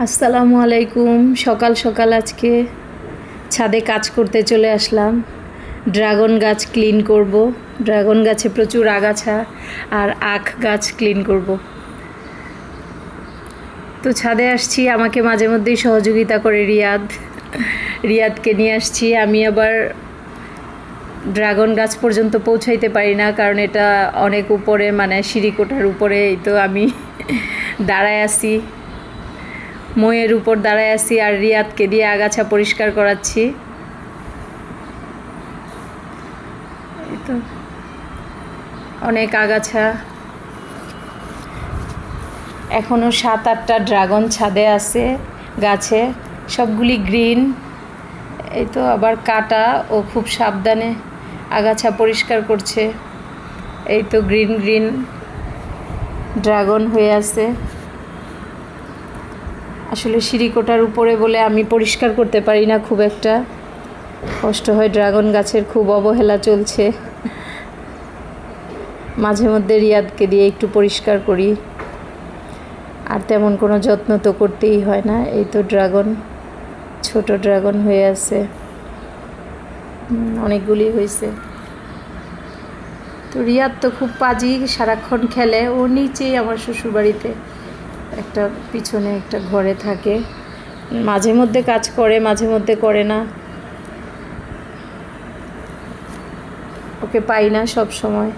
আসসালামু আলাইকুম। সকাল সকাল আজকে ছাদে কাজ করতে চলে আসলাম। ড্রাগন গাছ ক্লিন করব। ড্রাগন গাছে প্রচুর আগাছা আর আখ গাছ ক্লিন করব। তো ছাদে আসছি, আমাকে মাঝে মধ্যেই সহযোগিতা করে রিয়াদকে নিয়ে আসছি। আমি আবার ড্রাগন গাছ পর্যন্ত পৌঁছাইতে পারি না, কারণ এটা অনেক উপরে, মানে সিঁড়িকোঠার উপরে। এই তো আমি দাঁড়ায় আছি, মইয়ের উপর দাঁড়ায় আছি আর রিয়াদকে দিয়ে আগাছা পরিষ্কার করাচ্ছি। এই তো অনেক আগাছা, এখনও 7-8টা ড্রাগন ছাদে আছে গাছে, সবগুলি গ্রিন। এই তো আবার কাটা ও খুব সাবধানে আগাছা পরিষ্কার করছে। এই তো গ্রিন গ্রিন ড্রাগন হয়ে আছে। আসলে সিঁড়িকোঠার উপরে বলে আমি পরিষ্কার করতে পারি না, খুব একটা কষ্ট হয়। ড্রাগন গাছের খুব অবহেলা চলছে। মাঝে মধ্যে রিয়াদকে দিয়ে একটু পরিষ্কার করি, আর তেমন কোনো যত্ন তো করতেই হয় না। এই তো ড্রাগন, ছোট ড্রাগন হয়ে আছে, অনেকগুলি হয়েছে। তো রিয়াদ তো খুব পাজি, সারাক্ষণ খেলে। ও নিচেই আমার শ্বশুরবাড়িতে একটা পিছনে একটা ঘরে থাকে, মাঝে মধ্যে কাজ করে, মাঝে মধ্যে করে না। ওকে পাই না সব সময়,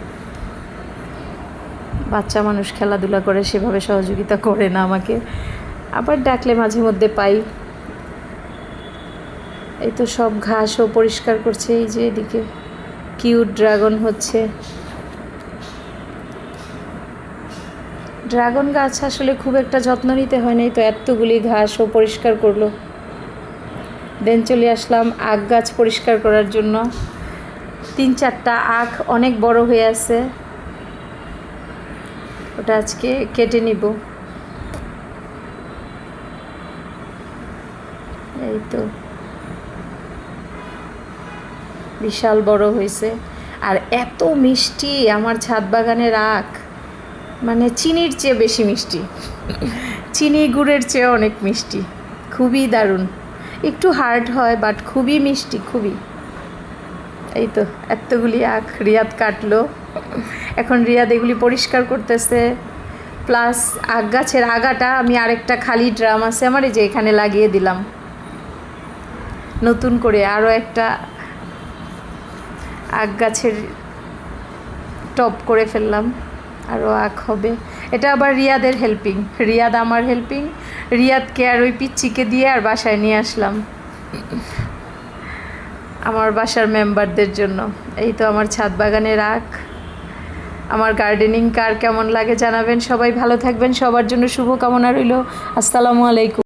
বাচ্চা মানুষ খেলাধুলা করে, সেভাবে সহযোগিতা করে না আমাকে। আবার ডাকলে মাঝে মধ্যে পাই। এই তো সব ঘাসও পরিষ্কার করছে। এই যে এদিকে কিউট ড্রাগন হচ্ছে। ড্রাগন গাছ আসলে খুব একটা যত্ন নিতে হয় না। এই তো এতগুলি ঘাসও পরিষ্কার করলো। দেন চলে আসলাম আখ গাছ পরিষ্কার করার জন্য। 3-4টা আখ অনেক বড় হয়ে আছে, ওটা আজকে কেটে নিব। এই তো বিশাল বড় হয়েছে, আর এত মিষ্টি আমার ছাদ বাগানের আখ, মানে চিনির চেয়ে বেশি মিষ্টি, চিনি গুড়ের চেয়ে অনেক মিষ্টি, খুবই দারুণ। একটু হার্ড হয়, বাট খুবই মিষ্টি, খুবই। এই তো এতগুলি আখ রিয়াদ কাটলো। এখন রিয়াদ এগুলি পরিষ্কার করতেছে। প্লাস আখ গাছের আগাটা আমি আরেকটা খালি ড্রাম আছে আমার, এই যে এখানে লাগিয়ে দিলাম। নতুন করে আরও একটা আখ গাছের টপ করে ফেললাম, আরও আখ হবে। এটা আবার রিয়াদের হেল্পিং, রিয়াদ আমার হেল্পিং। রিয়াদকে আর ওই পিচ্চিকে দিয়ে আর বাসায় নিয়ে আসলাম আমার বাসার মেম্বারদের জন্য। এই তো আমার ছাদ বাগানের আখ। আমার গার্ডেনিং কার কেমন লাগে জানাবেন। সবাই ভালো থাকবেন, সবার জন্য শুভকামনা রইল। আসসালামু আলাইকুম।